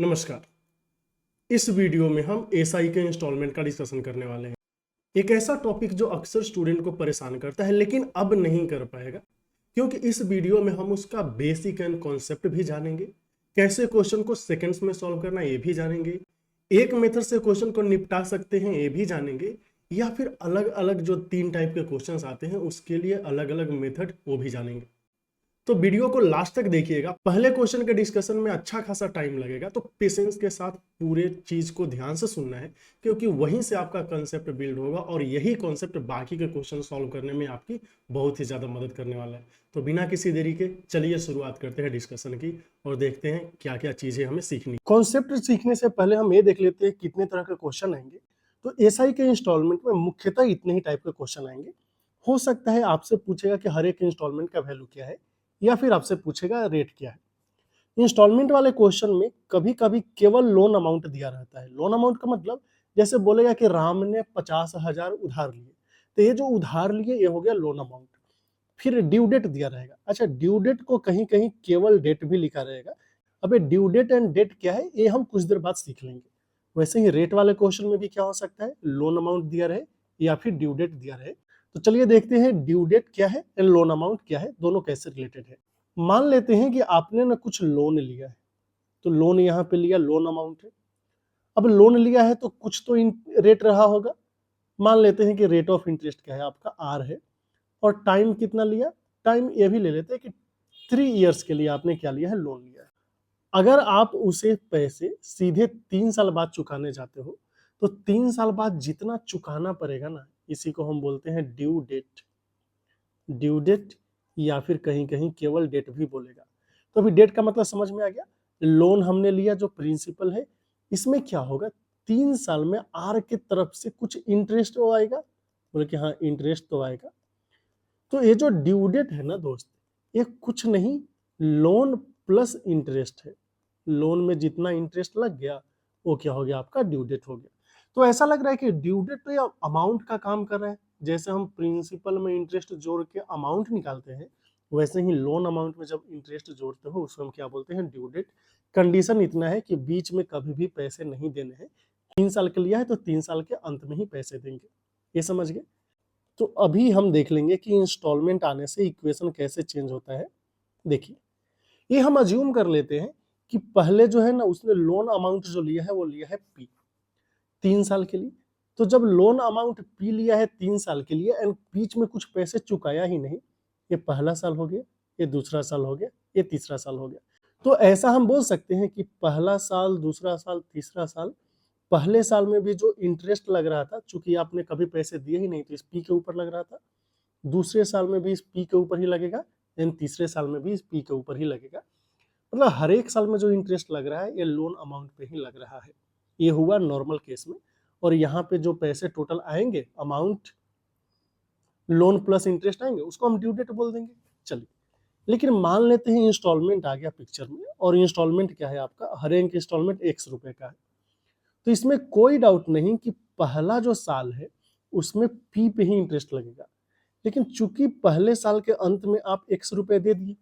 नमस्कार। इस वीडियो में हम एसआई के इंस्टॉलमेंट का डिस्कशन करने वाले हैं। एक ऐसा टॉपिक जो अक्सर स्टूडेंट को परेशान करता है लेकिन अब नहीं कर पाएगा, क्योंकि इस वीडियो में हम उसका बेसिक एंड कॉन्सेप्ट भी जानेंगे, कैसे क्वेश्चन को सेकंड्स में सॉल्व करना ये भी जानेंगे, एक मेथड से क्वेश्चन को निपटा सकते हैं ये भी जानेंगे, या फिर अलग अलग जो 3 टाइप के क्वेश्चन आते हैं उसके लिए अलग अलग मेथड वो भी जानेंगे। तो वीडियो को लास्ट तक देखिएगा। पहले क्वेश्चन के डिस्कशन में अच्छा खासा टाइम लगेगा, तो पेशेंस के साथ पूरे चीज को ध्यान से सुनना है, क्योंकि वहीं से आपका कंसेप्ट बिल्ड होगा और यही कॉन्सेप्ट बाकी के क्वेश्चन सॉल्व करने में आपकी बहुत ही ज्यादा मदद करने वाला है। तो बिना किसी देरी के चलिए शुरुआत करते हैं डिस्कशन की और देखते हैं क्या क्या चीजें हमें सीखनी। कॉन्सेप्ट सीखने से पहले हम ये देख लेते हैं कितने तरह के क्वेश्चन आएंगे। तो एसआई के इंस्टॉलमेंट में मुख्यतः इतने ही टाइप के क्वेश्चन आएंगे। हो सकता है आपसे पूछेगा कि हर एक इंस्टॉलमेंट का वैल्यू क्या है, या फिर आपसे पूछेगा रेट क्या है। इंस्टॉलमेंट वाले क्वेश्चन में कभी कभी केवल लोन अमाउंट दिया रहता है। लोन अमाउंट का मतलब जैसे बोलेगा कि राम ने 50,000 उधार लिए, तो ये जो उधार लिए ये हो गया लोन अमाउंट। फिर ड्यू डेट दिया रहेगा। अच्छा, ड्यू डेट को कहीं कहीं केवल डेट भी लिखा रहेगा। अबे ड्यू डेट एंड डेट क्या है ये हम कुछ देर बाद सीख लेंगे। वैसे ही रेट वाले क्वेश्चन में भी क्या हो सकता है, लोन अमाउंट दिया रहे या फिर ड्यू डेट दिया रहे। तो चलिए देखते हैं ड्यू डेट क्या है एंड लोन अमाउंट क्या है, दोनों कैसे रिलेटेड है। मान लेते हैं कि आपने ना कुछ लोन लिया है, तो लोन यहाँ पे लिया, लोन अमाउंट है। अब लोन लिया है तो कुछ तो रेट रहा होगा। मान लेते हैं कि रेट ऑफ इंटरेस्ट क्या है, आपका आर है। और टाइम कितना लिया, टाइम ये भी ले लेते हैं कि 3 इयर्स के लिए आपने क्या लिया है, लोन लिया है। अगर आप उसे पैसे सीधे 3 साल बाद चुकाने जाते हो, तो 3 साल बाद जितना चुकाना पड़ेगा ना, इसी को हम बोलते हैं ड्यू डेट। ड्यू डेट या फिर कहीं कहीं केवल डेट भी बोलेगा। तो अभी डेट का मतलब समझ में आ गया। लोन हमने लिया, जो प्रिंसिपल है, इसमें क्या होगा, 3 साल में आर के तरफ से कुछ इंटरेस्ट तो आएगा। बोले कि हाँ इंटरेस्ट तो आएगा। तो ये जो ड्यू डेट है ना दोस्त, ये कुछ नहीं, लोन प्लस इंटरेस्ट है। लोन में जितना इंटरेस्ट लग गया वो क्या हो गया, आपका ड्यू डेट हो गया। तो ऐसा लग रहा है कि ड्यू डेट तो ये अमाउंट का काम कर रहा है। जैसे हम प्रिंसिपल में इंटरेस्ट जोड़ के अमाउंट निकालते हैं, वैसे ही लोन अमाउंट में जब इंटरेस्ट जोड़ते हो उसको हम क्या बोलते हैं, ड्यू डेट। कंडीशन इतना है कि बीच में कभी भी पैसे नहीं देने हैं। 3 साल के लिया है तो 3 साल के अंत में ही पैसे देंगे। ये समझ गए। तो अभी हम देख लेंगे कि इंस्टॉलमेंट आने से इक्वेशन कैसे चेंज होता है। देखिए, ये हम अज्यूम कर लेते हैं कि पहले जो है ना उसने लोन अमाउंट जो लिया है वो लिया है पी, 3 साल के लिए। तो जब लोन अमाउंट पी लिया है 3 साल के लिए एंड बीच में कुछ पैसे चुकाया ही नहीं, ये पहला साल हो गया, ये दूसरा साल हो गया, ये तीसरा साल हो गया। तो ऐसा हम बोल सकते हैं कि पहला साल, दूसरा साल, तीसरा साल, पहले साल में भी जो इंटरेस्ट लग रहा था, चूंकि आपने कभी पैसे दिए ही नहीं तो इस पी के ऊपर लग रहा था। दूसरे साल में भी इस पी के ऊपर ही लगेगा, देन तीसरे साल में भी इस पी के ऊपर ही लगेगा। मतलब हर एक साल में जो इंटरेस्ट लग रहा है ये लोन अमाउंट पे ही लग रहा है। ये हुआ नॉर्मल केस में। और यहाँ पे जो पैसे टोटल आएंगे, अमाउंट लोन प्लस इंटरेस्ट आएंगे, उसको हम ड्यू डेट बोल देंगे। चलिए, लेकिन मान लेते हैं इंस्टॉलमेंट आ गया पिक्चर में, और इंस्टॉलमेंट क्या है आपका, हर एक इंस्टॉलमेंट ₹X का है। तो इसमें कोई डाउट नहीं कि पहला जो साल है उसमें पी पे ही इंटरेस्ट लगेगा। लेकिन चूंकि पहले साल के अंत में आप ₹X दे दिए,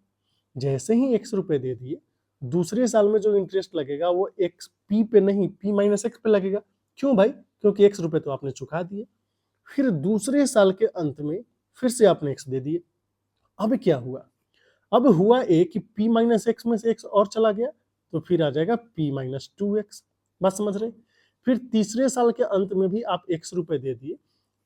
जैसे ही ₹X दे दिए, दूसरे साल में जो इंटरेस्ट लगेगा वो एक्स पी पे नहीं, पी माइनस एक्स पे लगेगा। क्यों भाई, क्योंकि ₹X तो आपने चुका दिए। फिर दूसरे साल के अंत में फिर से आपने एक्स दे दिए। अब क्या हुआ, अब हुआ ए कि p माइनस एक्स में से x और चला गया, तो फिर आ जाएगा p माइनस 2x। बात समझ रहे। फिर तीसरे साल के अंत में भी आप ₹X दे दिए,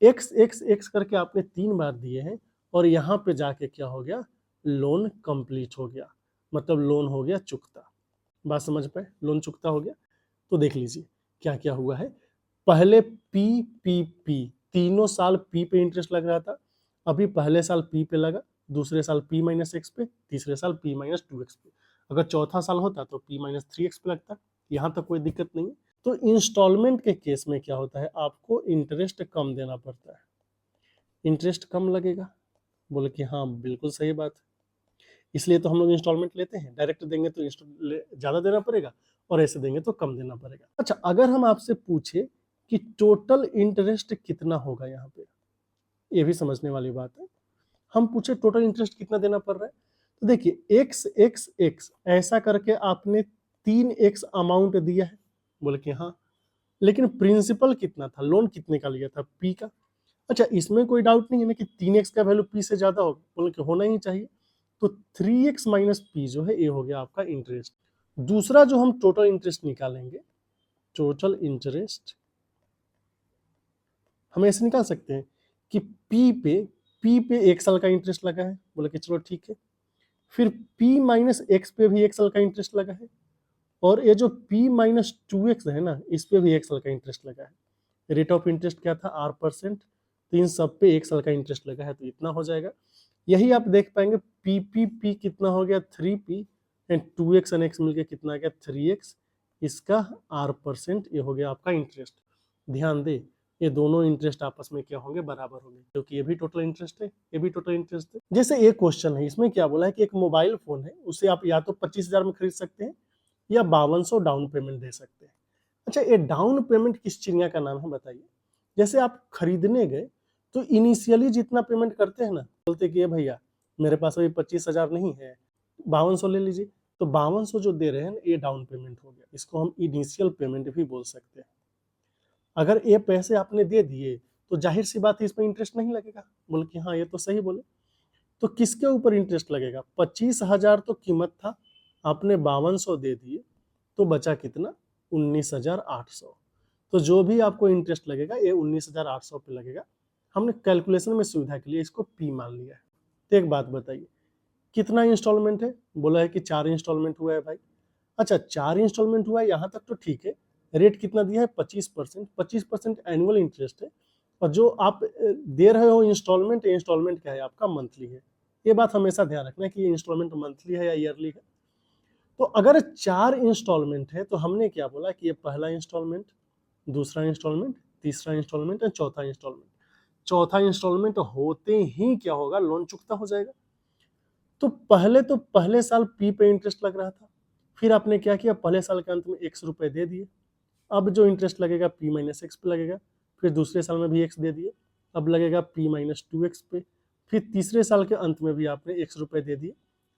x x x करके आपने 3 बार दिए हैं, और यहाँ पे जाके क्या हो गया, लोन कंप्लीट हो गया, मतलब लोन हो गया चुकता। बात समझ पाए, लोन चुकता हो गया। तो देख लीजिए क्या क्या हुआ है। पहले पी पी पी, तीनों साल पी पे इंटरेस्ट लग रहा था, अभी पहले साल पी पे लगा, दूसरे साल p माइनस एक्स पे, तीसरे साल p माइनस 2x पे। अगर चौथा साल होता तो p माइनस 3x पे लगता। यहाँ तक कोई दिक्कत नहीं है। तो इंस्टॉलमेंट के केस में क्या होता है, आपको इंटरेस्ट कम देना पड़ता है। इंटरेस्ट कम लगेगा, बोले कि हाँ बिल्कुल सही बात है। इसलिए तो हम लोग इंस्टॉलमेंट लेते हैं, डायरेक्ट देंगे तो ज़्यादा देना पड़ेगा, और ऐसे देंगे तो कम देना पड़ेगा। अच्छा, अगर हम आपसे पूछे कि टोटल इंटरेस्ट कितना होगा, यहाँ पे ये भी समझने वाली बात है। हम पूछे टोटल इंटरेस्ट कितना देना पड़ रहा है, तो देखिए x x x ऐसा करके आपने 3x अमाउंट दिया है? बोले कि हाँ। लेकिन प्रिंसिपल कितना था, लोन कितने का लिया था? P का। अच्छा, इसमें कोई डाउट नहीं है ना कि 3x का वैल्यू P से ज्यादा होगा? बोले कि होना ही चाहिए। तो 3x माइनस P जो है ये हो गया आपका इंटरेस्ट। दूसरा जो हम टोटल इंटरेस्ट निकालेंगे, टोटल इंटरेस्ट हम ऐसे निकाल सकते हैं कि P पे 1 साल का इंटरेस्ट लगा है। बोले कि चलो ठीक है। फिर P माइनस एक्स पे भी 1 साल का इंटरेस्ट लगा है, और ये जो P माइनस 2x है ना, इस पे भी 1 साल का इंटरेस्ट लगा है। रेट ऑफ इंटरेस्ट क्या था? R%। तो इन सब पे 1 साल का इंटरेस्ट लगा है, तो इतना हो जाएगा। यही आप देख पाएंगे P कितना हो गया? 3P, and 2x and x मिलके कितना आ गया? 3x। इसका R%, ये हो गया आपका इंटरेस्ट। ध्यान दे, ये दोनों इंटरेस्ट आपस में क्या होंगे? बराबर होंगे, क्योंकि ये भी टोटल इंटरेस्ट है, ये भी टोटल इंटरेस्ट है। जैसे एक क्वेश्चन है, इसमें क्या बोला है कि एक मोबाइल फोन है, उसे आप या तो 25,000 में खरीद सकते हैं या 5200 डाउन पेमेंट दे सकते हैं। अच्छा, ये डाउन पेमेंट किस चिड़िया का नाम है बताइए? जैसे आप खरीदने गए तो इनिशियली जितना पेमेंट करते हैं ना, बोलते कि ये भैया मेरे पास अभी 25,000 नहीं है, 5200 ले लीजिए। तो 5200 जो दे रहे हैं ये डाउन पेमेंट हो गया, इसको हम इनिशियल पेमेंट भी बोल सकते हैं। अगर ये पैसे आपने दे दिए तो जाहिर सी बात है इसमें इंटरेस्ट नहीं लगेगा। बोले कि हाँ, ये तो सही बोले। तो किसके ऊपर इंटरेस्ट लगेगा? 25,000 तो कीमत था, आपने 5200 दे दिए, तो बचा कितना? 19,800। तो जो भी आपको इंटरेस्ट लगेगा ये 19,800 पे लगेगा। हमने कैलकुलेशन में सुविधा के लिए इसको P मान लिया है। तो एक बात बताइए, कितना इंस्टॉलमेंट है? बोला है कि 4 इंस्टॉलमेंट हुआ है भाई। अच्छा, 4 इंस्टॉलमेंट हुआ है, यहाँ तक तो ठीक है। रेट कितना दिया है? 25%। 25% एनुअल इंटरेस्ट है, और जो आप दे रहे हो इंस्टॉलमेंट, इंस्टॉलमेंट क्या है आपका? मंथली है। ये बात हमेशा ध्यान रखना है कि इंस्टॉलमेंट मंथली है या ईयरली है। तो अगर 4 इंस्टॉलमेंट है तो हमने क्या बोला कि ये पहला इंस्टॉलमेंट, दूसरा इंस्टॉलमेंट, तीसरा इंस्टॉलमेंट और चौथा इंस्टॉलमेंट। चौथा इंस्टॉलमेंट होते ही क्या होगा? लोन चुकता हो जाएगा। तो पहले साल P पे इंटरेस्ट लग रहा था, फिर आपने क्या किया? पहले साल के अंत में x रुपए दे दिए। अब जो इंटरेस्ट लगेगा P माइनस एक्स पे लगेगा। फिर दूसरे साल में भी x दे दिए, अब लगेगा P माइनस 2x पे। फिर तीसरे साल के अंत में भी आपने x रुपए दे दिए,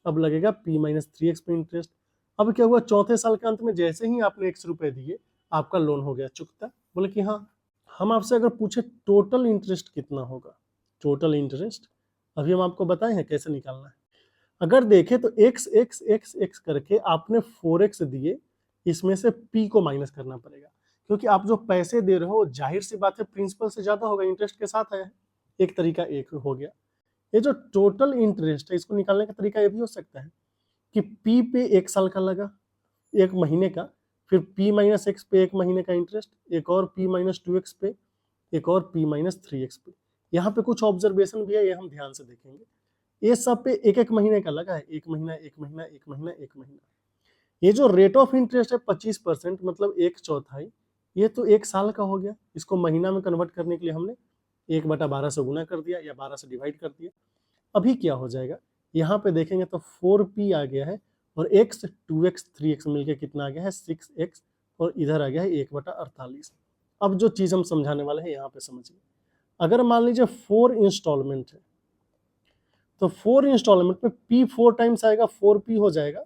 अब लगेगा P माइनस 3x पे इंटरेस्ट। अब क्या हुआ? चौथे साल के अंत में जैसे ही आपने x रुपए दिए, आपका लोन हो गया चुकता। बोले कि हाँ। हम आपसे अगर पूछे टोटल इंटरेस्ट कितना होगा, टोटल इंटरेस्ट अभी हम आपको बताए हैं कैसे निकालना है। अगर देखें तो x x x x करके आपने 4x दिए, इसमें से P को माइनस करना पड़ेगा, क्योंकि आप जो पैसे दे रहे हो जाहिर सी बात है प्रिंसिपल से ज्यादा होगा, इंटरेस्ट के साथ आया है। एक तरीका एक हो गया। ये जो टोटल इंटरेस्ट है इसको निकालने का तरीका ये भी हो सकता है कि P पे 1 साल का लगा, 1 महीने का, फिर P माइनस एक्स पे 1 महीने का इंटरेस्ट, एक और P माइनस 2x पे, एक और P माइनस 3x पे। यहाँ पे कुछ ऑब्जर्वेशन भी है, ये हम ध्यान से देखेंगे। ये सब पे 1 महीने का लगा है, 1 महीना 1 महीना 1 महीना 1 महीना। ये जो रेट ऑफ इंटरेस्ट है 25%, मतलब 1/4, ये तो 1 साल का हो गया। इसको महीना में कन्वर्ट करने के लिए हमने 1/12 से गुना कर दिया या 12 से डिवाइड कर दिया। अभी क्या हो जाएगा? यहाँ पे देखेंगे तो 4P आ गया है, और x 2x 3x मिलके कितना आ गया है? 6x, और इधर आ गया है 1/48। अब जो चीज हम समझाने वाले हैं यहाँ पे समझिए। अगर मान लीजिए 4 इंस्टॉलमेंट है, तो 4 इंस्टॉलमेंट में P 4 टाइम्स आएगा, 4P हो जाएगा,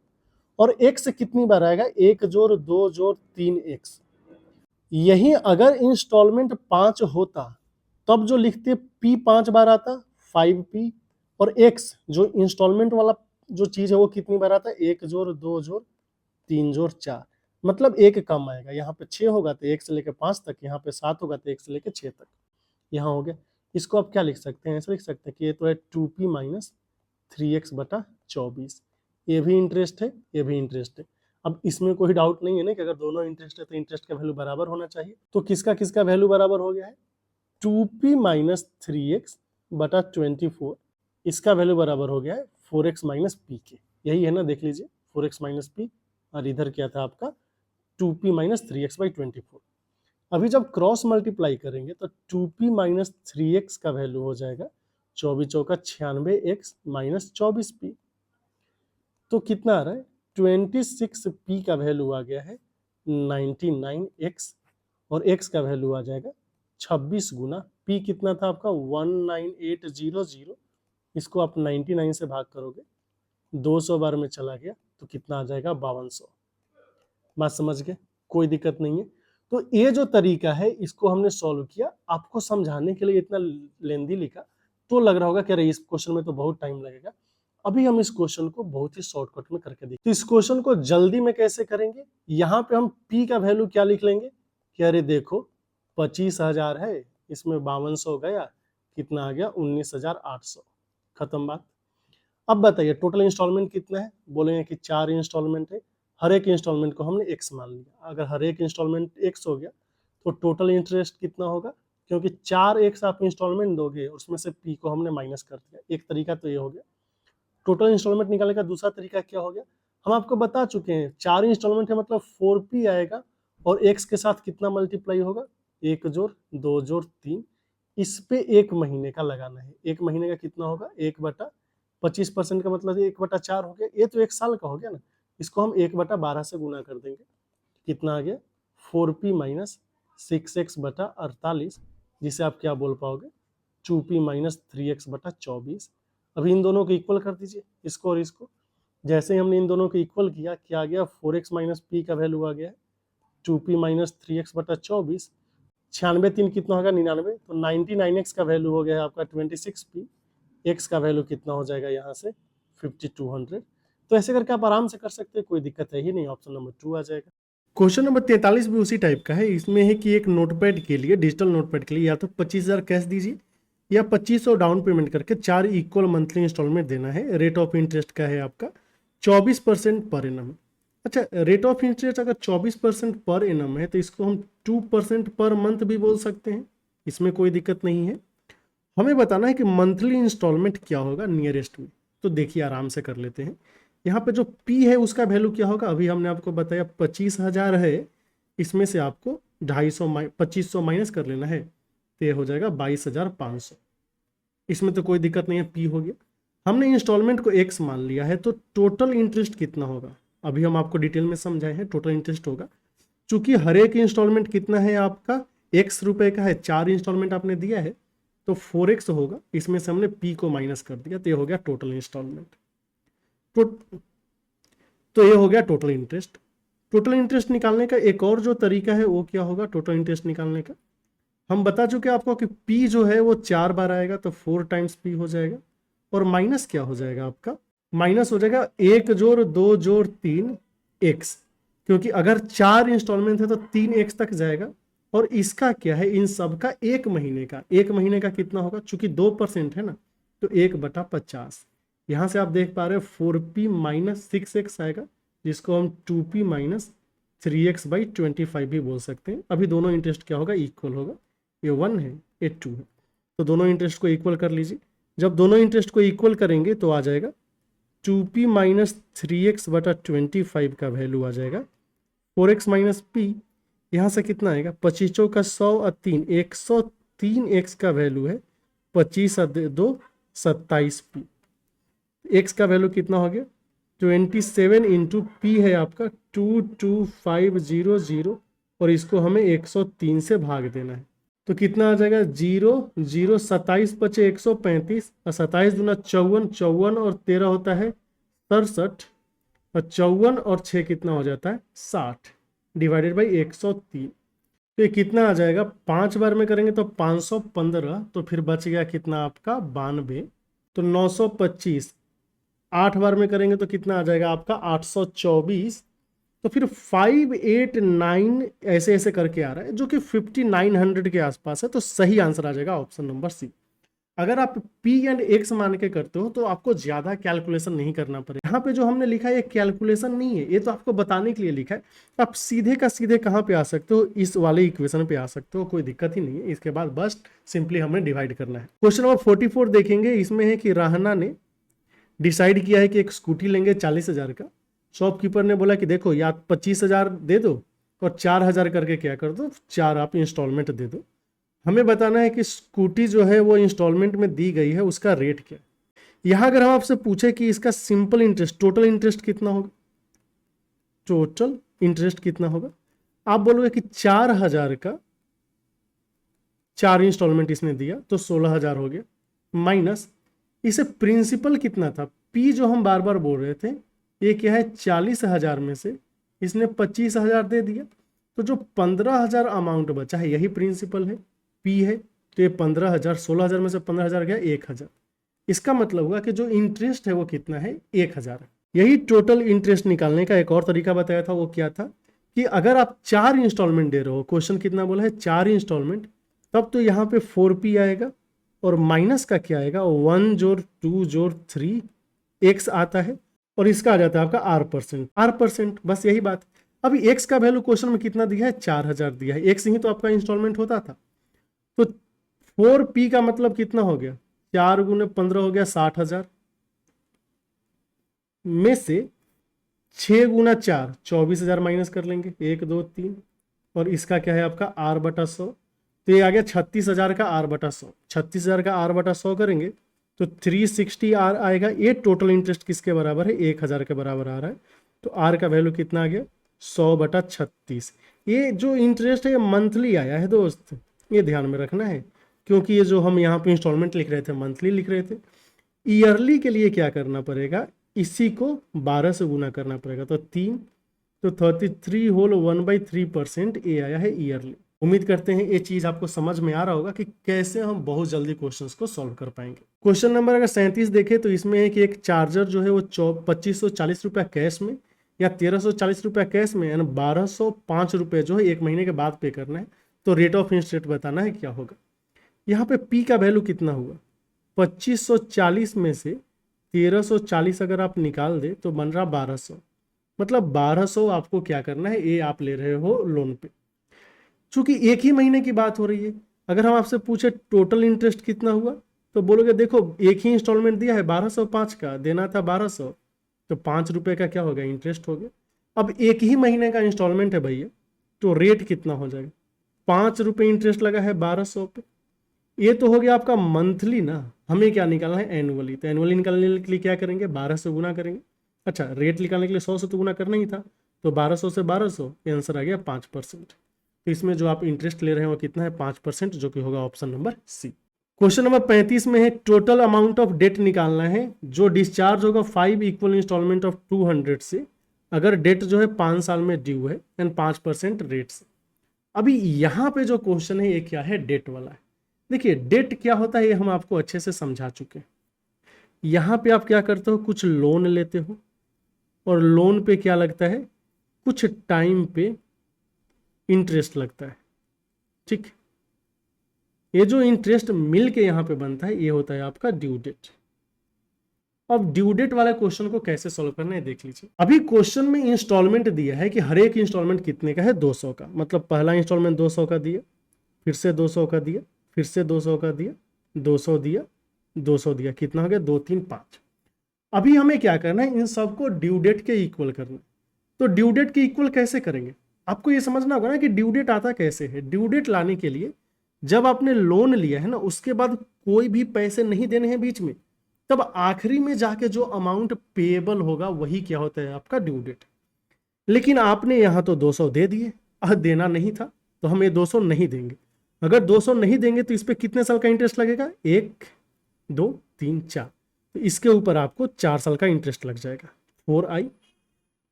और x कितनी बार आएगा? 1 जोड़ 2 जोड़ 3x। यही अगर इंस्टॉलमेंट 5 होता तब जो लिखते P 5 बार आता, 5P, और x जो इंस्टॉलमेंट वाला जो चीज है वो कितनी बार आता है? 1 जोड़ 2 जोड़ 3 जोड़ 4, मतलब 1 कम आएगा। यहाँ पे 6 होगा तो 1 से लेकर 5 तक, यहाँ पे 7 होगा तो 1 से लेकर 6 तक। यहाँ हो गया। इसको आप क्या लिख सकते हैं? ऐसे लिख सकते हैं कि ये तो है 2P माइनस 3x/24। ये भी इंटरेस्ट है, ये भी इंटरेस्ट है। अब इसमें कोई डाउट नहीं है ना कि अगर दोनों इंटरेस्ट है तो इंटरेस्ट का वैल्यू बराबर होना चाहिए। तो किसका किसका वैल्यू बराबर हो गया है? 2P माइनस 3x/24, इसका वैल्यू बराबर हो गया है 4x माइनस P के। यही है ना, देख लीजिए 4x माइनस P, और इधर क्या था आपका? 2P minus 3x/24। अभी जब क्रॉस मल्टीप्लाई करेंगे तो 2P माइनस 3x का वैल्यू हो जाएगा 24 चौका 96x माइनस 24P। तो कितना आ रहा है? 26P का वैल्यू आ गया है 99x, और x का वैल्यू आ जाएगा 26 गुना P कितना था आपका? 19800। इसको आप 99 से भाग करोगे, 200 बार में चला गया तो कितना आ जाएगा? 5200। बात समझ गए, कोई दिक्कत नहीं है। तो ये जो तरीका है इसको हमने सॉल्व किया, आपको समझाने के लिए इतना लेंदी लिखा तो लग रहा होगा कि अरे इस क्वेश्चन में तो बहुत टाइम लगेगा। अभी हम इस क्वेश्चन को बहुत ही शॉर्टकट में करके देखते। तो इस क्वेश्चन को जल्दी में कैसे करेंगे, यहाँ पे हम P का वैल्यू क्या लिख लेंगे कि अरे देखो 25,000 है, इसमें 5200 गया, कितना आ गया 19,800, खत्म बात। अब बताइए टोटल इंस्टॉलमेंट कितना है, बोलेंगे कि 4 इंस्टॉलमेंट है, हर एक इंस्टॉलमेंट को हमने x मान लिया। अगर हर एक इंस्टॉलमेंट x हो गया तो टोटल इंटरेस्ट कितना होगा, क्योंकि 4x आप इंस्टॉलमेंट दोगे उसमें से p को हमने माइनस कर दिया। एक तरीका तो ये हो गया। टोटल इंस्टॉलमेंट निकालने का दूसरा तरीका क्या हो गया, हम आपको बता चुके हैं 4 इंस्टॉलमेंट है मतलब 4p आएगा और x के साथ कितना मल्टीप्लाई होगा, 1 जोड़ 2 जोड़ 3, इस पे 1 महीने का लगाना है। 1 महीने का कितना होगा, 1/25% का मतलब 1/4 हो गया, ये तो 1 साल का हो गया ना, इसको हम 1/12 से गुना कर देंगे, कितना आ गया 4p माइनस 6x/48, जिसे आप क्या बोल पाओगे 2p माइनस 3x/24। अभी इन दोनों को इक्वल कर दीजिए, इसको और इसको। जैसे ही हमने इन दोनों को इक्वल किया, क्या आ गया 4x माइनस p का वैल्यू आ गया 2p माइनस 3x/24। 96 3 कितना होगा 99, तो 99x का वैल्यू हो गया आपका 26p, x का वैल्यू कितना हो जाएगा यहाँ से 5200। तो ऐसे करके आप आराम से कर सकते हैं, कोई दिक्कत है ही नहीं, ऑप्शन नंबर 2 आ जाएगा। क्वेश्चन नंबर 43 भी उसी टाइप का है। इसमें है कि एक नोटपैड के लिए, डिजिटल नोटपैड के लिए या तो 25,000 कैश दीजिए या 2500 डाउन पेमेंट करके 4 इक्वल मंथली इंस्टॉलमेंट देना है। रेट ऑफ इंटरेस्ट का है आपका 24% पर एनम। अच्छा, रेट ऑफ इंटरेस्ट अगर 24% पर एनम है तो इसको हम 2% पर मंथ भी बोल सकते हैं, इसमें कोई दिक्कत नहीं है। हमें बताना है कि मंथली इंस्टॉलमेंट क्या होगा नियरेस्ट में। तो देखिए आराम से कर लेते हैं। यहाँ पे जो P है उसका वैल्यू क्या होगा, अभी हमने आपको बताया 25,000 है, इसमें से आपको 2500 माइनस कर लेना है, तो ये हो जाएगा 22,500। इसमें तो कोई दिक्कत नहीं है, P हो गया। हमने इंस्टॉलमेंट को x मान लिया है, तो टोटल इंटरेस्ट कितना होगा, अभी हम आपको डिटेल में समझाए हैं। टोटल इंटरेस्ट होगा, चूंकि हर एक इंस्टॉलमेंट कितना है आपका x रुपए का है, 4 इंस्टॉलमेंट आपने दिया है तो 4x होगा, इसमें से हमने P को माइनस कर दिया, तो ये हो गया टोटल इंस्टॉलमेंट। तो ये हो गया टोटल इंटरेस्ट। टोटल इंटरेस्ट निकालने का एक और जो तरीका है वो क्या होगा, टोटल इंटरेस्ट निकालने का हम बता चुके आपको कि P जो है वो 4 बार आएगा तो 4 टाइम्स P हो जाएगा, और माइनस क्या हो जाएगा आपका, माइनस हो जाएगा 1 जोड़ 2 जोड़ 3 x, क्योंकि अगर 4 इंस्टॉलमेंट है तो 3x तक जाएगा। और इसका क्या है, इन सब का 1 महीने का कितना होगा, चूंकि 2% है ना, तो 1/50। यहाँ से आप देख पा रहे हो 4p माइनस 6x आएगा, जिसको हम 2p माइनस 3x/25 भी बोल सकते हैं। अभी दोनों इंटरेस्ट क्या होगा, इक्वल होगा, ये 1 है ये 2 है, तो दोनों इंटरेस्ट को इक्वल कर लीजिए। जब दोनों इंटरेस्ट को इक्वल करेंगे तो आ जाएगा 2p माइनस 3x/25 का वैल्यू आ जाएगा 4x माइनस p, यहाँ से कितना आएगा 25 का 100 और 3 103x का वैल्यू है, 25 2 27p। x का वैल्यू कितना हो गया 27 इंटू p है आपका 22500, और इसको हमें 103 से भाग देना है, तो कितना आ जाएगा 0 0 27 बचे 135, और 27 दूना 54, 54 और 13 होता है 67, और 54 और 6 कितना हो जाता है 60, डिवाइडेड बाई 103। तो ये कितना आ जाएगा, 5 बार में करेंगे तो 515, तो फिर बच गया कितना आपका 92, तो 925। 8 बार में करेंगे तो कितना आ जाएगा आपका 824, तो फिर 589 ऐसे ऐसे करके आ रहा है, जो कि 5900 के आसपास है। तो सही आंसर आ जाएगा ऑप्शन नंबर सी। अगर आप P एंड X मान के करते हो तो आपको ज्यादा कैलकुलेशन नहीं करना पड़ेगा। यहाँ पे जो हमने लिखा है ये कैलकुलेशन नहीं है, ये तो आपको बताने के लिए लिखा है। आप सीधे का सीधे कहाँ पे आ सकते हो, इस वाले इक्वेशन पे आ सकते हो, कोई दिक्कत ही नहीं है। इसके बाद बस सिंपली हमें डिवाइड करना है। क्वेश्चन नंबर 44 देखेंगे। इसमें है कि राहना ने डिसाइड किया है कि एक स्कूटी लेंगे 40,000 का। शॉपकीपर ने बोला कि देखो या 25,000 दे दो और 4,000 करके क्या कर दो, 4 आप इंस्टॉलमेंट दे दो। हमें बताना है कि स्कूटी जो है वो इंस्टॉलमेंट में दी गई है, उसका रेट क्या है। यहाँ अगर हम आपसे पूछे कि इसका सिंपल इंटरेस्ट, टोटल इंटरेस्ट कितना होगा, टोटल इंटरेस्ट कितना होगा, आप बोलोगे कि 4,000 का 4 इंस्टॉलमेंट इसने दिया तो 16,000 हो गया, माइनस इसे प्रिंसिपल कितना था, P जो हम बार बार बोल रहे थे, ये क्या है 40,000 में से इसने 25,000 दे दिया, तो जो 15,000 अमाउंट बचा है यही प्रिंसिपल है, पी है, तो ये 15,000, 16,000 में से 15,000 गया 1,000। इसका मतलब हुआ कि जो इंटरेस्ट है वो कितना है, 1,000 है। यही टोटल इंटरेस्ट निकालने का एक और तरीका बताया था, वो क्या था कि अगर आप 4 इंस्टॉलमेंट दे रहे हो, क्वेश्चन कितना बोला है, 4 इंस्टॉलमेंट, तब तो यहाँ पे 4p आएगा और माइनस का क्या आएगा, 1 जोड़ 2 जोड़ 3 x आता है, और इसका आ जाता है आपका r%, बस यही बात। अभी x का वैल्यू क्वेश्चन में कितना दिया है, 4,000 दिया है, x ही तो आपका इंस्टॉलमेंट होता था। तो 4p का मतलब कितना हो गया, 4 गुने 15 हो गया 60,000, में से 6 गुना 4 24,000 माइनस कर लेंगे, 1 2 3, और इसका क्या है आपका r/100, तो ये आ गया 36,000 का r/100। 36,000 का r/100 करेंगे तो 360 r आएगा। ये टोटल इंटरेस्ट किसके बराबर है, 1,000 के बराबर आ रहा है। तो r का वैल्यू कितना आ गया, 100/36। ये जो इंटरेस्ट है ये मंथली आया है दोस्त, ये ध्यान में रखना है, क्योंकि ये जो हम यहाँ पे इंस्टॉलमेंट लिख रहे थे मंथली लिख रहे थे। ईयरली के लिए क्या करना पड़ेगा, इसी को 12 से गुना करना पड़ेगा, तो 3, तो 33 होल 1/3% ये आया है ईयरली। उम्मीद करते हैं ये चीज आपको समझ में आ रहा होगा कि कैसे हम बहुत जल्दी क्वेश्चंस को सॉल्व कर पाएंगे। क्वेश्चन नंबर अगर 37 देखें तो इसमें है कि एक चार्जर जो है वो 2540 रुपया कैश में या 1340 रुपया कैश में, यानी 1205 रुपये जो है 1 महीने के बाद पे करना है। तो रेट ऑफ इंटरेस्ट बताना है क्या होगा। यहाँ पे पी का वैल्यू कितना हुआ, 2540 में से 1340 अगर आप निकाल दे तो बन रहा 1200, मतलब 1200 आपको क्या करना है, ये आप ले रहे हो लोन पे। चूंकि एक ही महीने की बात हो रही है, अगर हम आपसे पूछे टोटल इंटरेस्ट कितना हुआ तो बोलोगे देखो एक ही इंस्टॉलमेंट दिया है 1205 का, देना था 1200, तो 5 रुपए का क्या हो गया, इंटरेस्ट हो गया। अब एक ही महीने का इंस्टॉलमेंट है भैया, तो रेट कितना हो जाएगा, 5 रुपये इंटरेस्ट लगा है 1200 पे। ये तो हो गया आपका मंथली ना, हमें क्या निकालना है, एनुअली। तो एनुअली निकालने के लिए क्या करेंगे, 12 से गुना करेंगे। अच्छा, रेट निकालने के लिए 100 से तो गुना करना ही था, तो 1200 से 1200, ये आंसर आ गया 5%। तो इसमें जो आप इंटरेस्ट ले रहे हैं वो कितना है, 5%, जो कि होगा option number C. Question number 35 में है टोटल अमाउंट ऑफ डेट निकालना है जो डिस्चार्ज होगा 5 इक्वल इंस्टॉलमेंट ऑफ 200 से, अगर डेट जो है 5 साल में ड्यू है एंड 5% रेट से। अभी यहाँ पे जो क्वेश्चन है ये क्या है, डेट वाला है। देखिए डेट क्या होता है ये हम आपको अच्छे से समझा चुके हैं। यहाँ पे आप क्या करते हो, कुछ लोन लेते हो और लोन पे क्या लगता है, कुछ टाइम पे इंटरेस्ट लगता है, ठीक। ये जो इंटरेस्ट मिल के यहाँ पे बनता है ये होता है आपका ड्यू डेट। अब ड्यू डेट वाले क्वेश्चन को कैसे सॉल्व करना है देख लीजिए। अभी क्वेश्चन में इंस्टॉलमेंट दिया है कि हर एक इंस्टॉलमेंट कितने का है, 200 का, मतलब पहला इंस्टॉलमेंट 200 का दिया, फिर से 200 का दिया, फिर से 200 का दिया, 200 दिया, 200 दिया, कितना हो गया, 2 3 5। अभी हमें क्या करना है, इन सबको ड्यू डेट के इक्वल करना है। तो ड्यू डेट के इक्वल कैसे करेंगे, आपको ये समझना होगा ना कि ड्यू डेट आता कैसे है। ड्यू डेट लाने के लिए जब आपने लोन लिया है ना, उसके बाद कोई भी पैसे नहीं देने हैं बीच में, तब आखिरी में जाके जो अमाउंट पेएबल होगा वही क्या होता है आपका ड्यू डेट। लेकिन आपने यहाँ तो 200 दे दिए, देना नहीं था तो हम ये 200 नहीं देंगे। अगर 200 नहीं देंगे तो इस पर कितने साल का इंटरेस्ट लगेगा, 1 2 3 4, तो इसके ऊपर आपको 4 साल का इंटरेस्ट लग जाएगा, 4i।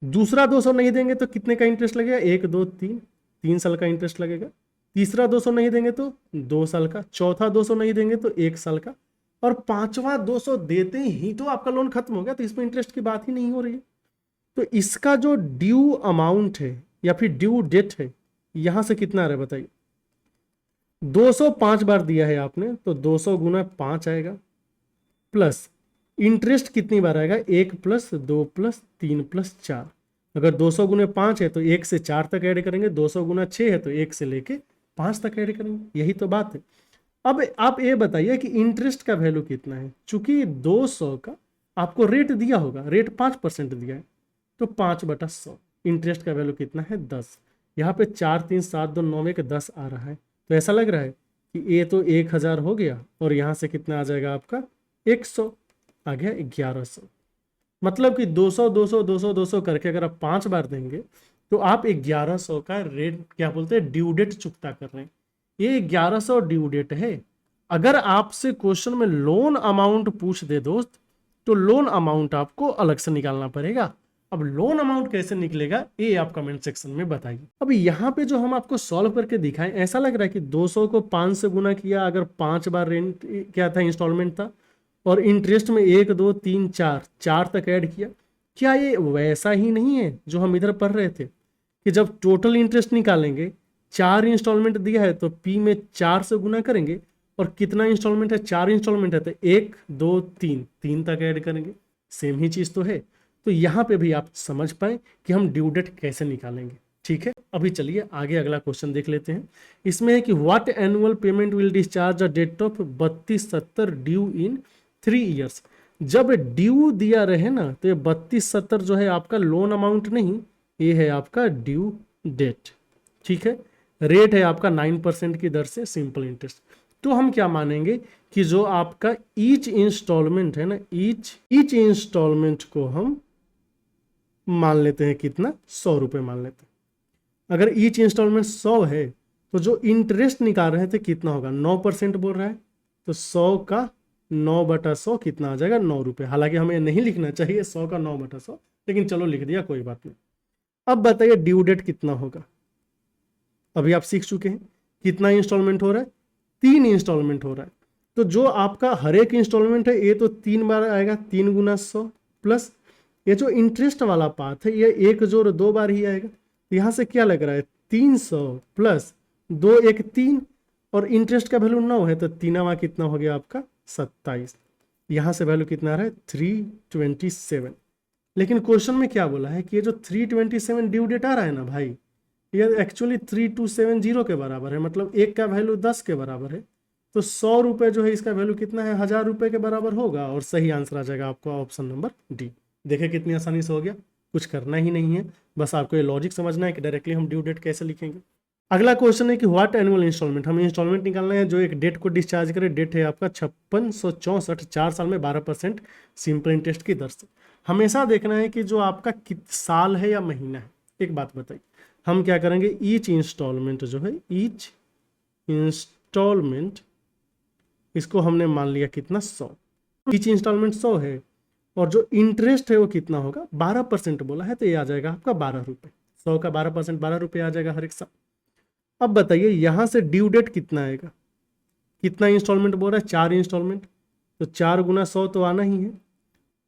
दूसरा 200 नहीं देंगे तो कितने का इंटरेस्ट लगेगा, 1 2 3, 3 साल का इंटरेस्ट लगेगा। तीसरा 200 नहीं देंगे तो 2 साल का, चौथा 200 नहीं देंगे तो 1 साल का, और पांचवा 200 देते ही तो आपका लोन खत्म हो गया, तो इसमें इंटरेस्ट की बात ही नहीं हो रही है। तो इसका जो ड्यू अमाउंट है या फिर ड्यू डेट है, यहां से कितना आ रहा है बताइए, 200 5 बार दिया है आपने तो 200 गुना 5 आएगा, प्लस इंटरेस्ट कितनी बार आएगा, 1 प्लस 2 प्लस 3 प्लस 4। अगर 200 गुने 5 है तो 1 से 4 तक ऐड करेंगे, 200 गुना 6 है तो 1 से लेके 5 तक ऐड करेंगे, यही तो बात है। अब आप ये बताइए कि इंटरेस्ट का वैल्यू कितना है। चूंकि 200 का आपको रेट दिया होगा, रेट 5% दिया है, तो 5/100, इंटरेस्ट का वैल्यू कितना है, 10। यहाँ पे 4 3 7 2 9 1 10 आ रहा है, तो ऐसा लग रहा है कि ये तो 1000 हो गया और यहाँ से कितना आ जाएगा आपका 100, आ गया 1100। मतलब कि 200 200 200 200 करके अगर आप 5 बार देंगे तो आप 1100 का रेट क्या बोलते हैं, ड्यू डेट चुकता कर रहे हैं। ये 1100 ड्यू डेट है। अगर आपसे क्वेश्चन में लोन अमाउंट पूछ दे दोस्त, तो लोन अमाउंट आपको अलग से निकालना पड़ेगा। अब लोन अमाउंट कैसे निकलेगा ये आप कमेंट सेक्शन में बताइए। अब यहाँ पे जो हम आपको सॉल्व करके दिखाएं, ऐसा लग रहा है कि 200 को 5 से गुना किया, अगर 5 बार रेंट क्या था, इंस्टॉलमेंट था, और इंटरेस्ट में 1 2 3 4 तक ऐड किया। क्या ये वैसा ही नहीं है जो हम इधर पढ़ रहे थे कि जब टोटल इंटरेस्ट निकालेंगे, 4 इंस्टॉलमेंट दिया है तो पी में 4 से गुना करेंगे, और कितना इंस्टॉलमेंट है, 4 इंस्टॉलमेंट है तो 1 2 3 तक ऐड करेंगे। सेम ही चीज़ तो है। तो यहाँ पे भी आप समझ पाए कि हम ड्यू डेट कैसे निकालेंगे। ठीक है, अभी चलिए आगे अगला क्वेश्चन देख लेते हैं। इसमें है कि what annual payment will discharge a debt of 3270 due in 3 years. जब ड्यू दिया रहे ना तो ये 3270 जो है आपका लोन अमाउंट नहीं, ये है आपका ड्यू डेट। ठीक है, रेट है आपका 9% की दर से सिंपल इंटरेस्ट। तो हम क्या मानेंगे कि जो आपका ईच इंस्टॉलमेंट है ना, ईच इंस्टॉलमेंट को हम मान लेते हैं कितना, 100 रुपये मान लेते हैं। अगर ईच इंस्टॉलमेंट 100 है तो जो इंटरेस्ट निकाल रहे थे कितना होगा, 9% बोल रहा है, तो 100 का 9/100 कितना आ जाएगा, 9 रुपये। हालांकि हमें नहीं लिखना चाहिए 100 का 9/100, लेकिन चलो लिख दिया, कोई बात नहीं। अब बताइए ड्यू डेट कितना होगा। अभी आप सीख चुके हैं कितना इंस्टॉलमेंट हो रहा है, 3 इंस्टॉलमेंट हो रहा है। तो जो आपका हर एक इंस्टॉलमेंट है ये तो 3 बार आएगा, 3 गुना 100, प्लस ये जो इंटरेस्ट वाला पार्ट है ये 1 जोड़ 2 बार ही आएगा। यहाँ से क्या लग रहा है, 300 प्लस 2 1 3, और इंटरेस्ट का वैल्यू 9 है तो 3 कितना हो गया आपका 27। यहाँ से वैल्यू कितना आ रहा है 327। लेकिन क्वेश्चन में क्या बोला है कि ये जो 327 ड्यू डेट आ रहा है ना भाई, ये एक्चुअली 3270 के बराबर है, मतलब 1 का वैल्यू 10 के बराबर है। तो 100 रुपये जो है इसका वैल्यू कितना है, 1000 रुपये के बराबर होगा, और सही आंसर आ जाएगा आपका ऑप्शन नंबर डी। देखिए कितनी आसानी से हो गया, कुछ करना ही नहीं है, बस आपको ये लॉजिक समझना है कि डायरेक्टली हम ड्यू डेट कैसे लिखेंगे। अगला क्वेश्चन है कि व्हाट एनुअल इंस्टॉलमेंट, हमें इंस्टॉलमेंट निकालना है जो एक डेट को डिस्चार्ज करे। डेट है आपका 5664, 4 साल में 12% सिंपल इंटरेस्ट की दर से। हमेशा देखना है कि जो आपका साल है या महीना है। एक बात बताइए, हम क्या करेंगे, ईच इंस्टॉलमेंट जो है, ईच इंस्टॉलमेंट, इसको हमने मान लिया कितना 100। ईच इंस्टॉलमेंट 100 है, और जो इंटरेस्ट है वो कितना होगा, 12% बोला है, तो ये आ जाएगा आपका 12 रुपये। 100 का 12% 12 रुपये आ जाएगा हर एक साल। अब बताइए यहाँ से ड्यू डेट कितना आएगा, कितना इंस्टॉलमेंट बोल रहा है, 4 इंस्टॉलमेंट, तो 4 गुना 100 तो आना ही है।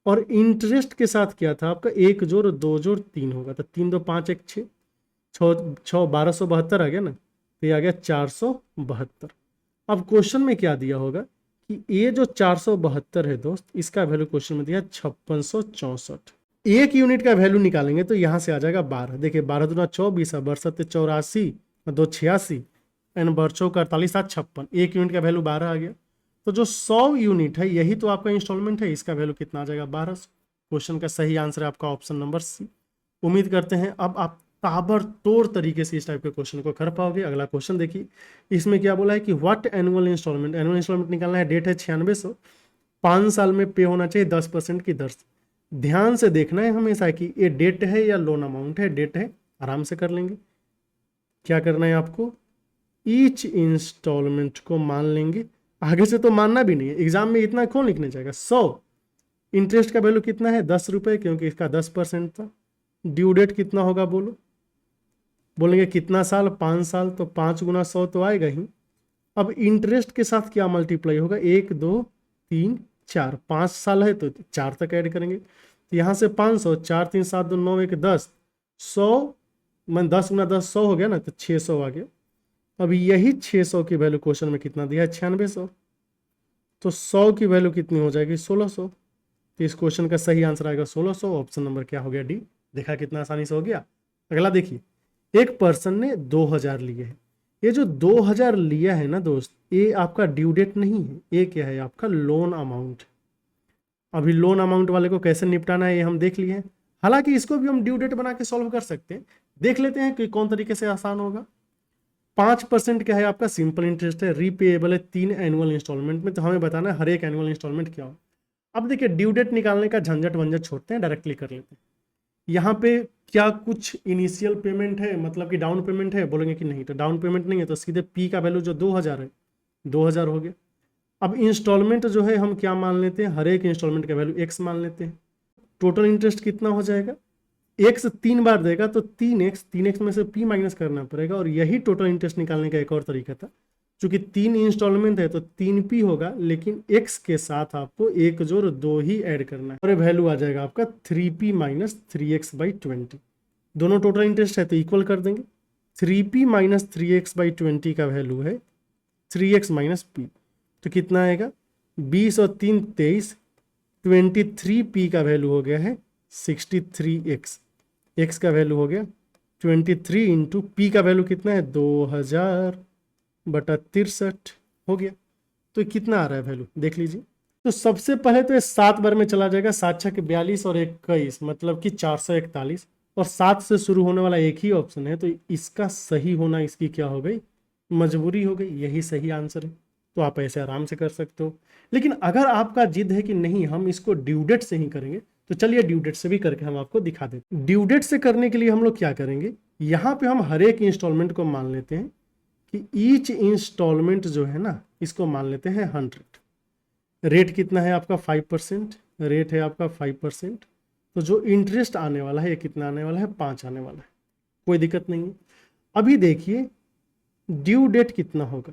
और इंटरेस्ट के साथ क्या था आपका, 1 जोड़ 2 जोड़ 3 होगा, तो 3 2 5 1 6 6 1272 आ गया ना, तो ये आ गया 472। अब क्वेश्चन में क्या दिया होगा कि ये जो 472 है दोस्त, इसका वैल्यू क्वेश्चन में दिया 5664। 1 यूनिट का वैल्यू निकालेंगे तो यहाँ से आ जाएगा 12। देखिए 12 दूना 24, 12 84, 2 86, एन 12 48, 7 56। 1 यूनिट का वैल्यू 12 आ गया। तो जो 100 यूनिट है यही तो आपका इंस्टॉलमेंट है, इसका वैल्यू कितना आ जाएगा 1200। क्वेश्चन का सही आंसर है आपका ऑप्शन नंबर सी। उम्मीद करते हैं अब आप ताबड़तोड़ तरीके से इस टाइप के क्वेश्चन को कर पाओगे। अगला क्वेश्चन देखिए, इसमें क्या बोला है कि what annual instalment, annual instalment निकालना है, डेट है 9600, 5 साल में पे होना चाहिए 10% की दर से। ध्यान से देखना है हमेशा कि ये डेट है या लोन अमाउंट है। डेट है, आराम से कर लेंगे। क्या करना है आपको, ईच इंस्टॉलमेंट को मान लेंगे, आगे से तो मानना भी नहीं है, एग्जाम में इतना कौन लिखने जाएगा। 100 इंटरेस्ट का वैल्यू कितना है 10 रुपये, क्योंकि इसका 10% था। ड्यू डेट कितना होगा बोलो, बोलेंगे कितना साल, 5 साल, तो 5 गुना 100 तो आएगा ही। अब इंटरेस्ट के साथ क्या मल्टीप्लाई होगा, 1 2 3 4, 5 साल है तो 4 तक ऐड करेंगे। तो यहाँ से 500, 4 3 7 2 9 1 10, 100 मैं 10 गुना 10 100 हो गया ना, तो 600 आ गया। अब यही 600 की वैल्यू क्वेश्चन में कितना दिया है 9600, तो 100 की वैल्यू कितनी हो जाएगी 1600। तो इस क्वेश्चन का सही आंसर आएगा 1600। ऑप्शन नंबर क्या हो गया डी। देखा कितना आसानी से हो गया। अगला देखिए, एक पर्सन ने 2000 लिए हैं। ये जो 2000 लिया है ना दोस्त, ये आपका ड्यू डेट नहीं है, ये क्या है आपका लोन अमाउंट। अभी लोन अमाउंट वाले को कैसे निपटाना है ये हम देख लिए हैं। हालांकि इसको भी हम ड्यू डेट बना के सॉल्व कर सकते हैं। देख लेते हैं कि कौन तरीके से आसान होगा। 5% क्या है आपका सिंपल इंटरेस्ट है, रीपेएबल है 3 एनुअल इंस्टॉलमेंट में। तो हमें बताना है हर एक एनुअल इंस्टॉलमेंट क्या हो। अब देखिए ड्यू डेट निकालने का झंझट वंझट छोड़ते हैं, डायरेक्टली कर लेते हैं। यहाँ पे क्या कुछ इनिशियल पेमेंट है, मतलब कि डाउन पेमेंट है, बोलेंगे कि नहीं, तो डाउन पेमेंट नहीं है, तो सीधे पी का वैल्यू जो 2000 है 2000 हो गया। अब इंस्टॉलमेंट जो है हम क्या मान लेते हैं, हर एक इंस्टॉलमेंट का वैल्यू x मान लेते हैं। टोटल इंटरेस्ट कितना हो जाएगा एक्स 3 बार देगा तो 3x में से p माइनस करना पड़ेगा, और यही टोटल इंटरेस्ट निकालने का एक और तरीका था। चूंकि 3 इंस्टॉलमेंट है तो 3p होगा, लेकिन x के साथ आपको 1 जोड़ 2 ही ऐड करना है, और वैल्यू आ जाएगा आपका 3p माइनस 3x/20। दोनों टोटल इंटरेस्ट है तो इक्वल कर देंगे। 3p माइनस 3x/20 का वैल्यू है 3x माइनस p, तो कितना आएगा 20 और 3 23, 23p का वैल्यू हो गया है 63x। x का वैल्यू हो गया 23 इंटू p का वैल्यू कितना है 2000/63 हो गया। तो कितना आ रहा है वैल्यू देख लीजिए। तो सबसे पहले तो ये 7 बार में चला जाएगा, 7 छक 42 और 21 मतलब कि 441, और 7 से शुरू होने वाला एक ही ऑप्शन है, तो इसका सही होना इसकी क्या हो गई, मजबूरी हो गई, यही सही आंसर है। तो आप ऐसे आराम से कर सकते हो। लेकिन अगर आपका जिद है कि नहीं हम इसको ड्यू डेट से ही करेंगे, तो चलिए ड्यू डेट से भी करके हम आपको दिखा देते हैं। ड्यू डेट से करने के लिए हम लोग क्या करेंगे, यहाँ पे हम हर एक इंस्टॉलमेंट को मान लेते हैं कि ईच इंस्टॉलमेंट जो है ना, इसको मान लेते हैं 100। रेट कितना है आपका 5%, रेट है आपका 5%। तो जो इंटरेस्ट आने वाला है ये कितना आने वाला है 5 आने वाला है, कोई दिक्कत नहीं है। अभी देखिए ड्यू डेट कितना होगा,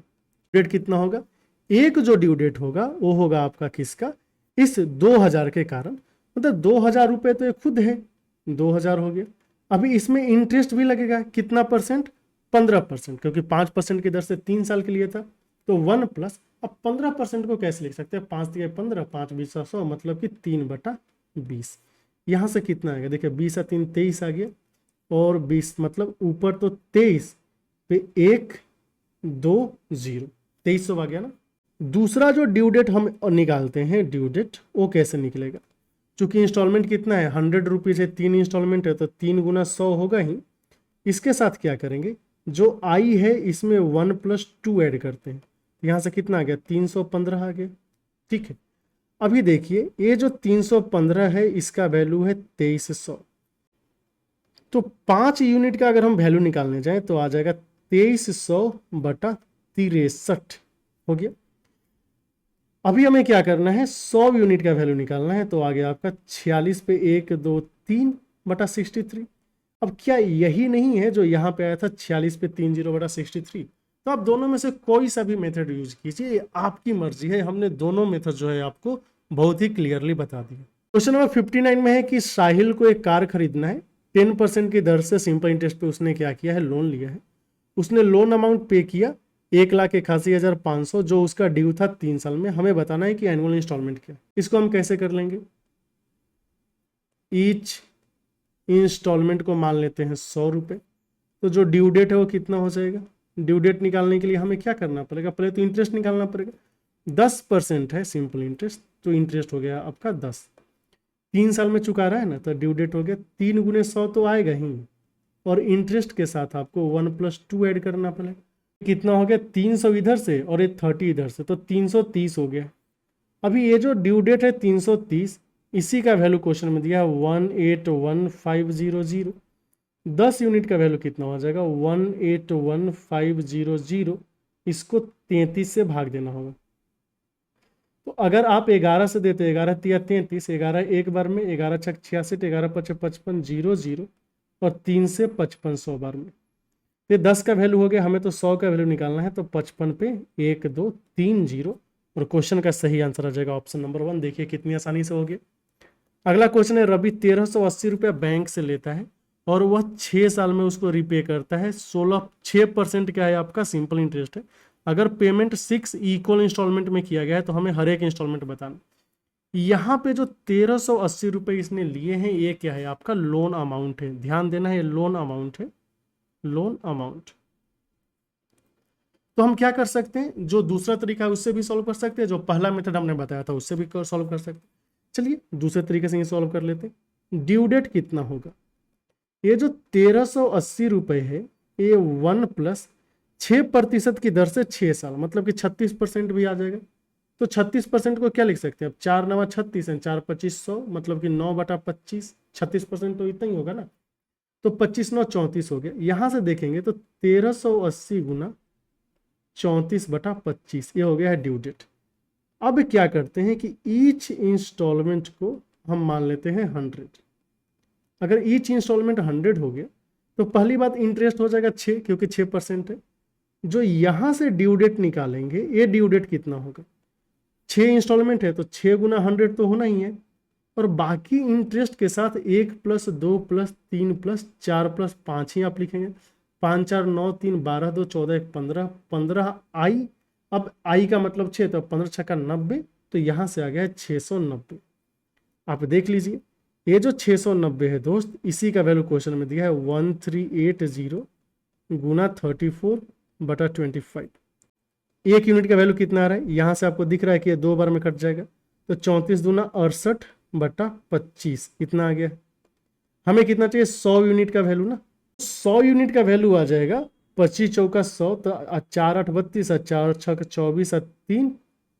डेट कितना होगा, एक जो ड्यू डेट होगा वो होगा आपका किसका, इस 2000 के कारण, मतलब 2000 रुपये तो ये खुद है 2000 हो गया। अभी इसमें इंटरेस्ट भी लगेगा कितना परसेंट, 15%, क्योंकि 5% की दर से 3 साल के लिए था, तो 1 प्लस, अब 15% को कैसे लिख सकते हैं, 5 दिए 15, 5 20 100 मतलब कि 3/20। यहाँ से कितना आएगा, देखिए 20 और 3 23 आ गया, और 20 मतलब ऊपर तो 23 पे 1 2 0 2300 आ गया ना। दूसरा जो ड्यू डेट हम निकालते हैं, ड्यू डेट वो कैसे निकलेगा, चूंकि इंस्टॉलमेंट कितना है 100 रुपीज़ है, 3 इंस्टॉलमेंट है तो 3 गुना 100 होगा ही। इसके साथ क्या करेंगे, जो आई है इसमें 1 + 2 ऐड करते हैं, यहाँ से कितना आ गया 315 आ गया, ठीक है। अभी देखिए ये जो 315 है इसका वैल्यू है 2300, तो 5 यूनिट का अगर हम वैल्यू निकालने जाएं तो आ जाएगा 2300/63 हो गया। अभी हमें क्या करना है 100 यूनिट का वैल्यू निकालना है, तो आ गया आपका 46 पे 1 2 3/63। अब क्या यही नहीं है जो यहाँ पे आया था 46 पे 3 0/63, तो आप दोनों में से कोई सा भी मेथड यूज कीजिए, ये आपकी मर्जी है। हमने दोनों मेथड जो है आपको बहुत ही क्लियरली बता दिया। क्वेश्चन नंबर 59 में है कि साहिल को एक कार खरीदना है, 10% की दर से सिंपल इंटरेस्ट पे उसने क्या किया है, लोन लिया है। उसने लोन अमाउंट पे किया 1,81,500 जो उसका ड्यू था 3 साल में। हमें बताना है कि एनुअल इंस्टॉलमेंट क्या। इसको हम कैसे कर लेंगे, ईच इंस्टॉलमेंट को मान लेते हैं 100 रुपये, तो जो ड्यू डेट है वो कितना हो जाएगा। ड्यू डेट निकालने के लिए हमें क्या करना पड़ेगा, पहले तो इंटरेस्ट निकालना पड़ेगा। 10% है सिंपल इंटरेस्ट, तो इंटरेस्ट हो गया आपका 10, 3 साल में चुका रहा है ना, तो ड्यू डेट हो गया 3 गुने 100 तो आएगा ही, और इंटरेस्ट के साथ आपको 1 + 2 ऐड करना पड़ेगा। कितना हो गया 300 इधर से और ये 30 इधर से, तो 330 हो गया। अभी ये जो ड्यू डेट है 330, इसी का वैल्यू क्वेश्चन में दिया 181500। 10 यूनिट का वैल्यू कितना हो जाएगा 181500, इसको 33 से भाग देना होगा। तो अगर आप 11 से देते 11 तिया 33, 11 एक बार में, 11 छक 66, 11 पच 55 00, और 3 से 5500 बार में। ये 10 का वैल्यू हो गया, हमें तो 100 का वैल्यू निकालना है, तो 55 पे 1 2 3 0, और क्वेश्चन का सही आंसर आ जाएगा ऑप्शन नंबर 1। देखिए कितनी आसानी से हो गया। अगला क्वेश्चन है, रवि 1380 रुपया बैंक से लेता है और वह 6 साल में उसको रिपे करता है। 6% क्या है आपका सिंपल इंटरेस्ट है। अगर पेमेंट 6 इक्वल इंस्टॉलमेंट में किया गया है तो हमें हर एक इंस्टॉलमेंट बताना। यहाँ पे जो 1380 रुपये इसने लिए हैं ये क्या है आपका लोन अमाउंट है, ध्यान देना है, लोन अमाउंट है, लोन अमाउंट। तो हम क्या कर सकते हैं, जो दूसरा तरीका है उससे भी सॉल्व कर सकते हैं, जो पहला मेथड हमने बताया था उससे भी सॉल्व कर सकते हैं। चलिए दूसरे तरीके से ये सॉल्व कर लेते हैं। ड्यू डेट कितना होगा, ये जो 1380 रुपये है ये 1 + 6% की दर से 6 साल, मतलब कि 36% भी आ जाएगा। तो 36% को क्या लिख सकते हैं, अब 4 9 36 है, 4 25 100, मतलब कि 9/25, 36% तो इतना ही होगा ना, तो 25 9 34 हो गया। यहाँ से देखेंगे तो 1380 गुना 34/25 ये हो गया है ड्यू डेट। अब क्या करते हैं कि ईच इंस्टॉलमेंट को हम मान लेते हैं 100, अगर ईच इंस्टॉलमेंट 100 हो गया तो पहली बात इंटरेस्ट हो जाएगा 6, क्योंकि 6% है। जो यहाँ से ड्यू डेट निकालेंगे, ये ड्यू डेट कितना होगा, 6 इंस्टॉलमेंट है तो 6 गुना 100 तो होना ही है, और बाकी इंटरेस्ट के साथ 1 + 2 + 3 + 4 + 5 ही आप लिखेंगे। 5 4 9 3 12 2 14 1 15, 15 आई। अब आई का मतलब 6, तो 15 6 का 90, तो यहाँ से आ गया 690। आप देख लीजिए ये जो 690 है दोस्त, इसी का वैल्यू क्वेश्चन में दिया है 1380 गुना 34/25। 1 यूनिट का वैल्यू कितना आ रहा है, यहाँ से आपको दिख रहा है कि ये 2 बार में कट जाएगा, तो 34 दूना 68/25 इतना आ गया। हमें कितना चाहिए, 100 यूनिट का वैल्यू ना, 100 यूनिट का वैल्यू आ जाएगा 25 चौका 100, तो 4 8 32, 4 6 24, 3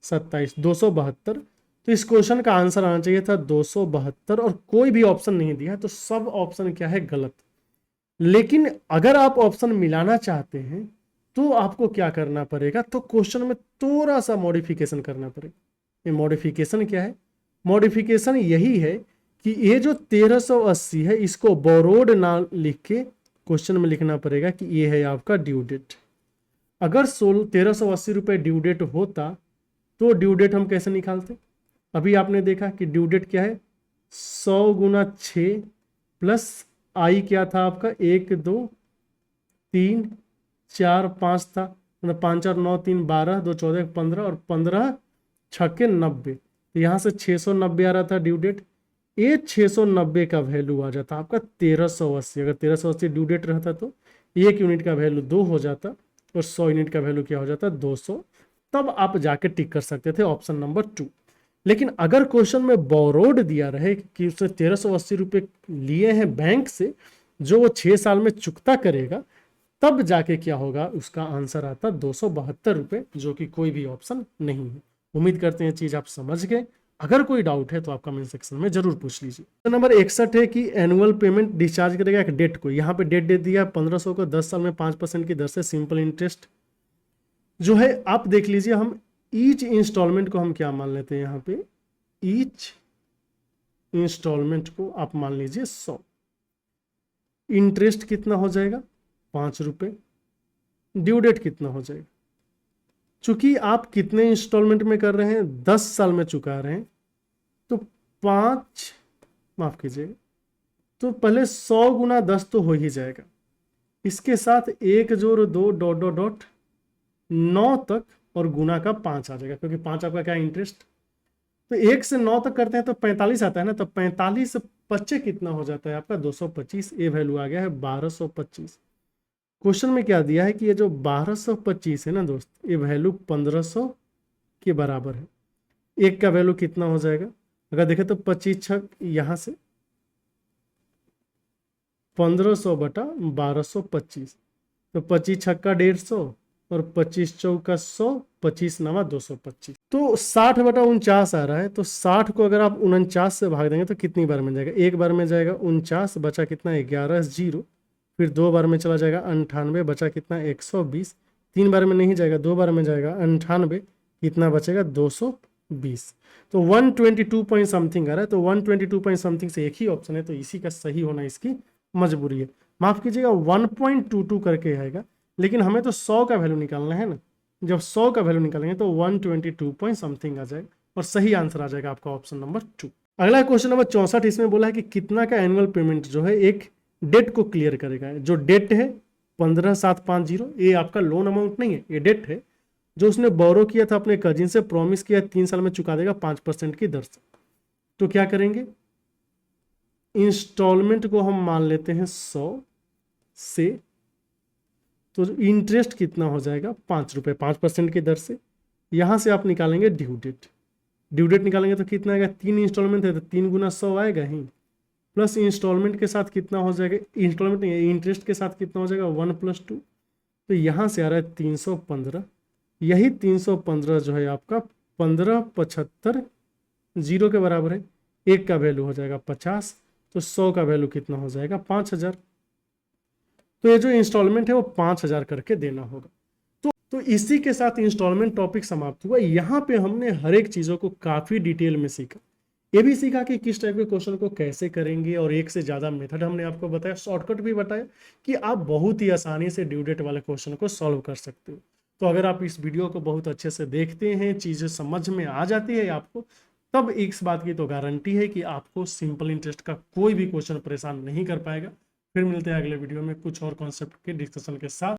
27, 272। तो इस क्वेश्चन का आंसर आना चाहिए था 272, और कोई भी ऑप्शन नहीं दिया है, तो सब ऑप्शन क्या है, गलत। लेकिन अगर आप ऑप्शन मिलाना चाहते हैं तो आपको क्या करना पड़ेगा, तो क्वेश्चन में थोड़ा सा मॉडिफिकेशन करना पड़ेगा। ये मॉडिफिकेशन क्या है, मॉडिफिकेशन यही है कि ये जो 1380 है इसको बोरोड ना लिख के क्वेश्चन में लिखना पड़ेगा कि ये है आपका ड्यू डेट। अगर 1380 रुपये ड्यू डेट होता तो ड्यू डेट हम कैसे निकालते, अभी आपने देखा कि ड्यू डेट क्या है, 100 गुना 6 प्लस आई क्या था आपका, 1 2 3 4 5 था, मतलब 5 4 9 3 12 2 14 15, और 15 6 90, तो यहाँ से 690 आ रहा था ड्यू डेट। ये 690 का वैल्यू आ जाता आपका 1380। अगर 1380 ड्यू डेट रहता तो 1 यूनिट का वैल्यू 2 हो जाता, और 100 यूनिट का वैल्यू क्या हो जाता, 200। तब आप जाके टिक कर सकते थे ऑप्शन नंबर 2। लेकिन अगर क्वेश्चन में बोरोड दिया रहे कि उसने 1380 रुपये लिए हैं बैंक से, जो वो 6 साल में चुकता करेगा, तब जाके क्या होगा, उसका आंसर आता 272 रुपये, जो कि कोई भी ऑप्शन नहीं है। उम्मीद करते हैं चीज आप समझ गए। अगर कोई डाउट है तो आप कमेंट सेक्शन में जरूर पूछ लीजिए। नंबर 61 है कि एनुअल पेमेंट डिस्चार्ज करेगा एक डेट को। यहाँ पे डेट दे दिया 1500 को, 10 साल में 5% की दर से सिंपल इंटरेस्ट जो है, आप देख लीजिए। हम ईच इंस्टॉलमेंट को हम क्या मान लेते हैं, यहाँ पे ईच इंस्टॉलमेंट को आप मान लीजिए 100। इंटरेस्ट कितना हो जाएगा, 5 रुपये। ड्यू डेट कितना हो जाएगा, चूंकि आप कितने इंस्टॉलमेंट में कर रहे हैं, 10 साल में चुका रहे हैं, तो 5 माफ कीजिएगा, तो पहले 100 गुना 10 तो हो ही जाएगा। इसके साथ 1 जोड़ 2 डॉट डॉट डॉट 9 तक, और गुना का 5 आ जाएगा, क्योंकि 5 आपका क्या इंटरेस्ट। तो 1 से 9 तक करते हैं तो 45 आता है ना, तो 45 से 25 कितना हो जाता है आपका, 225। ये वैल्यू आ गया है 1225। क्वेश्चन में क्या दिया है कि ये जो 1225 है ना दोस्त, ये वैल्यू 1500 के बराबर है। 1 का वैल्यू कितना हो जाएगा, अगर देखें तो 25 छक यहाँ से 1500 बटा 1225, तो 25 छक्का 150, और 25 चौका 100, 25 नवा 225, तो 60 बटा 49 आ रहा है। तो 60 को अगर आप 49 से भाग देंगे तो कितनी बार में जाएगा, 1 बार में जाएगा 49, बचा कितना 11 0, फिर 2 बार में चला जाएगा 98, बचा कितना 120, 3 बार में नहीं जाएगा, 2 बार में जाएगा 98, कितना बचेगा 220। तो 122 पॉइंट समथिंग आ रहा है, तो 122 पॉइंट समथिंग से एक ही ऑप्शन है, तो इसी का सही होना इसकी मजबूरी है। माफ कीजिएगा 1.22 करके आएगा, लेकिन हमें तो 100 का वैल्यू निकालना है ना। जब 100 का वैल्यू निकालेंगे तो 122 पॉइंट समथिंग आ जाएगा, और सही आंसर आ जाएगा आपका ऑप्शन नंबर 2। अगला क्वेश्चन नंबर 64, इसमें बोला है कि कितना का एनुअल पेमेंट जो है एक डेट को क्लियर करेगा। जो डेट है 15750, ये आपका लोन अमाउंट नहीं है, ये डेट है जो उसने बोरो किया था अपने कजिन से, प्रॉमिस किया 3 साल में चुका देगा 5% की दर से। तो क्या करेंगे, इंस्टॉलमेंट को हम मान लेते हैं 100 से, तो इंटरेस्ट कितना हो जाएगा 5 रुपये 5% की दर से। यहाँ से आप निकालेंगे ड्यू डेट। ड्यू डेट निकालेंगे तो कितना आएगा, 3 इंस्टॉलमेंट है तो 3 गुना 100 आएगा ही, प्लस इंस्टॉलमेंट के साथ कितना हो जाएगा, इंस्टॉलमेंट नहीं, इंटरेस्ट के साथ कितना हो जाएगा 1 + 2, तो यहाँ से आ रहा है 315। यही 315 जो है आपका 1575 जीरो के बराबर है। 1 का वैल्यू हो जाएगा 50, तो 100 का वैल्यू कितना हो जाएगा 5000। तो ये जो इंस्टॉलमेंट है वो 5000 करके देना होगा। तो इसी के साथ इंस्टॉलमेंट टॉपिक समाप्त हुआ। यहाँ पे हमने हर एक चीज़ों को काफ़ी डिटेल में सीखा। ये भी सीखा कि किस टाइप के क्वेश्चन को कैसे करेंगे, और एक से ज़्यादा मेथड हमने आपको बताया, शॉर्टकट भी बताया कि आप बहुत ही आसानी से ड्यू डेट वाले क्वेश्चन को सॉल्व कर सकते हो। तो अगर आप इस वीडियो को बहुत अच्छे से देखते हैं, चीज़ें समझ में आ जाती है आपको, तब इस बात की तो गारंटी है कि आपको सिंपल इंटरेस्ट का कोई भी क्वेश्चन परेशान नहीं कर पाएगा। फिर मिलते हैं अगले वीडियो में कुछ और कॉन्सेप्ट के डिस्कशन के साथ।